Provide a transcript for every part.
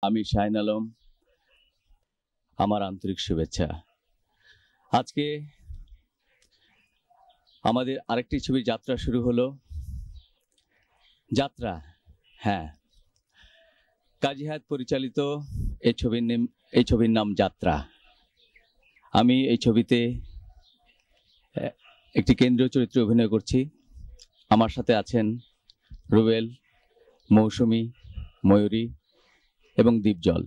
আমি শাহিন আলম, আমার আন্তরিক শুভেচ্ছা। আজকে আমাদের আরেকটি ছবির যাত্রা শুরু হলো। যাত্রা, হ্যাঁ, কাজী হায়াৎ পরিচালিত এই ছবির নাম যাত্রা। আমি এই ছবিতে একটি কেন্দ্রীয় চরিত্রে অভিনয় করছি। আমার সাথে আছেন রুবেল, মৌসুমী, ময়ূরী এবং দীপজল।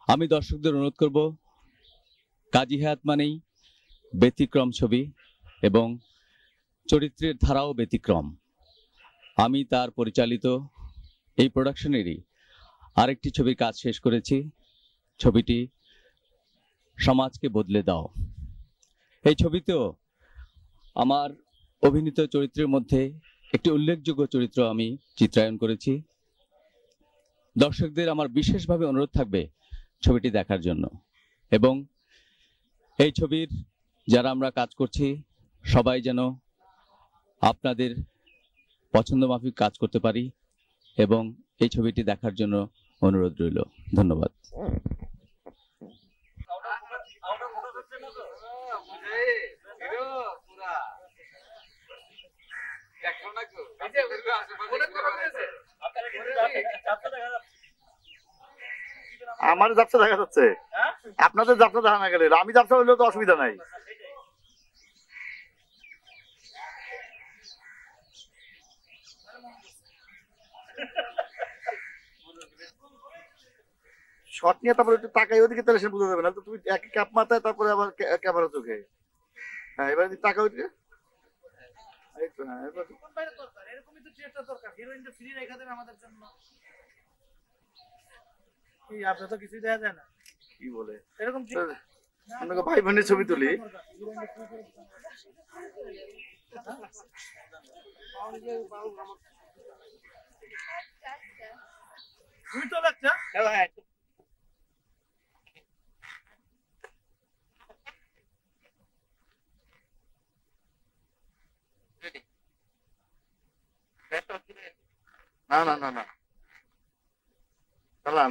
আমি দর্শকদের অনুরোধ করব, কাজী হায়াৎ মানেই ব্যতিক্রম ছবি এবং চরিত্রের ধারাও ব্যতিক্রম। আমি তার পরিচালিত এই প্রোডাকশনেরই আরেকটি ছবির কাজ শেষ করেছি। ছবিটি সমাজকে বদলে দাও। এই ছবিতেও আমার অভিনীত চরিত্রের মধ্যে একটি উল্লেখযোগ্য চরিত্র আমি চিত্রায়ন করেছি। দর্শকদের আমার বিশেষভাবে অনুরোধ থাকবে ছবিটি দেখার জন্য, এবং এই ছবির যারা আমরা কাজ করছি সবাই যেন আপনাদের পছন্দ মাফিক কাজ করতে পারি, এবং এই ছবিটি দেখার জন্য অনুরোধ রইল। ধন্যবাদ। আমার যাত্রা দেখা যাচ্ছে, আপনাদের যাত্রা দেখা না গেলে আমি যাত্রা হইলেও তো অসুবিধা নাই। শর্ট নিয়ে তারপরে একটু তাকাই ওদিকে, তাহলে সে বুঝতে যাবে না তো। তুমি এক ক্যাপ মাথায়, তারপরে আবার ক্যামেরা চোখে। হ্যাঁ, এবার টাকা ওইদিকে। আপনার তো কিছুই দেখা যায় না। কি বলে এরকম আপনাকে ভাই বোনের ছবি তুলি। তুমি তো লাগছে। না না না না, তাহলে